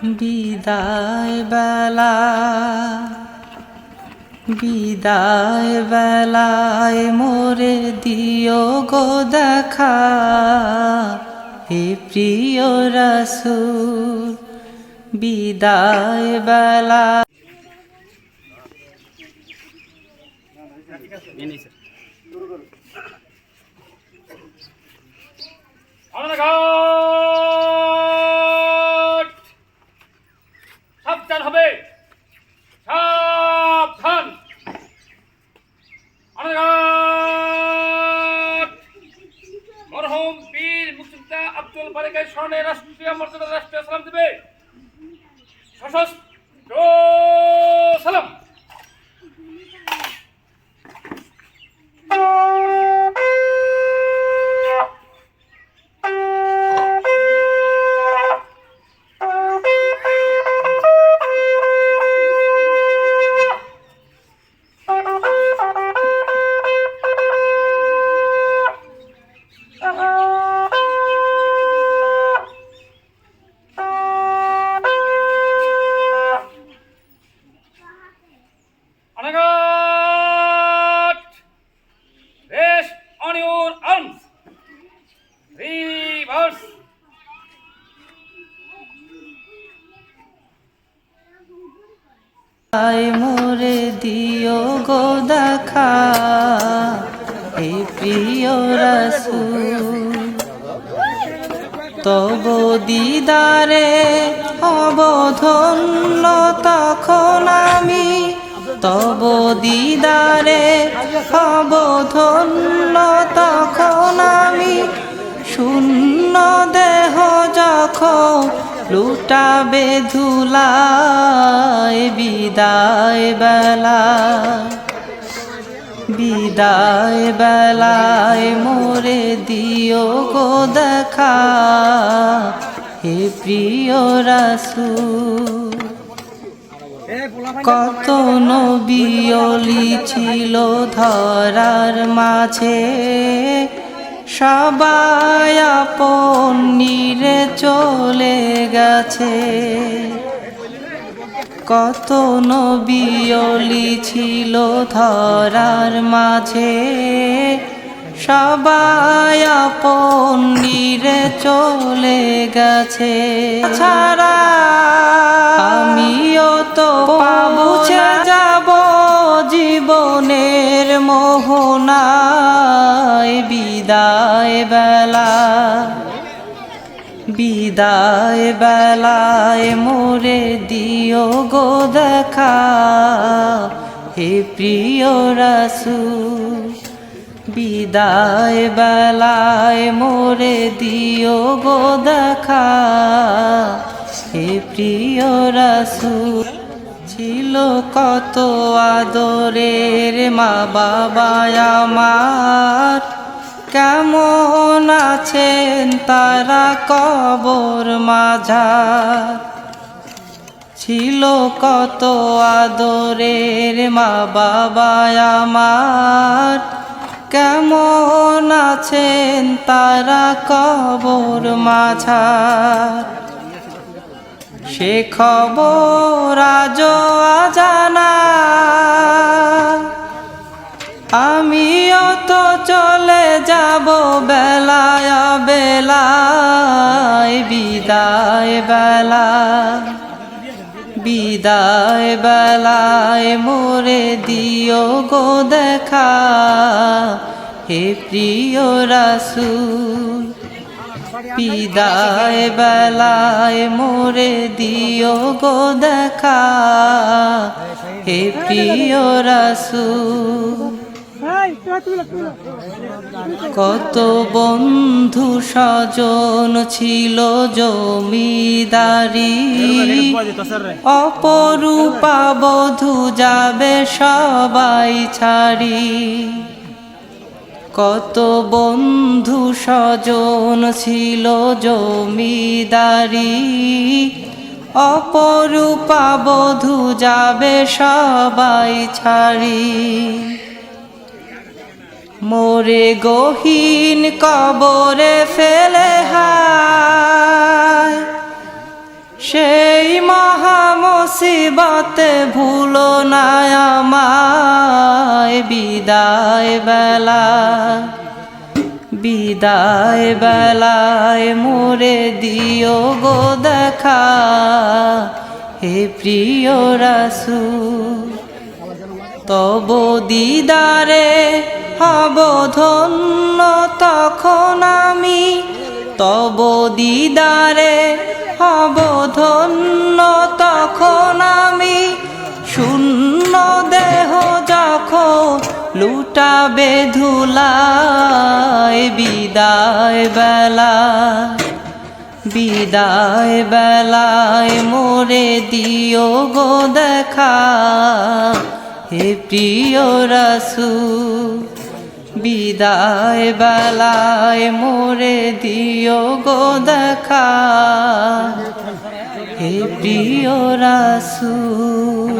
বিদায় বেলা বিদায় বেলায় মোরে দিও গো দেখা, হে প্রিয় রাসূল বিদায় বেলা। সাবধান হবে, সাবধান। মরহুম বীর মুক্তিযোদ্ধা আব্দুল বারেকের স্মরণে রাষ্ট্রীয় মর্যাদা রাষ্ট্রীয় সালাম দেবে। সশস্ত্র সালাম। Rest on your arms. Reverse. মোরে দিও গো দেখা, হে প্রিয় রাসূল তব দিদারে অবধন্য তখন আমি, তব দিদারে অবধন্য তখন আমি, শূন্য দেহ যখন লুটাবে ধুলায় বিদায় বেলা বিদায় বেলায় মোরে দিও গো দেখা, হে প্রিয় রাসূল কত নবী ওলি ছিল ধরার মাঝে, সবাই আপন নিরে চলে গেছে। কত নবী ওলি ছিল ধরার মাঝে, সবাই আপন নিরে চলে গেছে। ছাড়া আমিও তো মুছে যাব জীবনের মোহনায় বিদায় বেলা বিদায় বেলায় মোরে দিও গো দেখা, হে প্রিয় রাসূল বিদায় বেলায় মোরে দিও গো দেখা, হে প্রিয় রাসূল ছিল কত আদরের মা বাবা আমার, কেমন আছেন তারা কবর মাঝার। ছিল কত আদরের মা বাবা আমার, কেমন আছেন তারা কবর মাঝার। সে খবর আজও অজানা, আমিও তো চলে যাব বেলায় বেলায় বিদায় বেলা বিদায় বেলায় মোরে দিও গো দেখা, হে প্রিয় রাসূল বিদায় বেলায় মোরে দিও গো দেখা, হে প্রিয় রাসূল কত বন্ধু স্বজন ছিল জমিদারি, অপরূপা বধূ যাবে সবাই ছাড়ি। কত বন্ধু স্বজন ছিল জমিদারি, অপরূপা বধূ যাবে সবাই ছাড়ি। মোরে গহীন কবরে ফেলে হায় সেই মহা মুসিবতে ভুলো না আমায়, বিদায় বেলায় মোরে দিও গো দেখা, হে প্রিয় রাসূল। তব দিদারে হব ধন্য তখন আমি, তব দিদারে হব ধন্য তখন আমি, শূন্য দেহ যখন লুটাবে ধুলায়, বিদায় বেলায় মোরে দিও গো দেখা, হে প্রিয় রাসূল। বিদায় বেলায় মোরে দিও গো দেখা, হে প্রিয় রাসূল।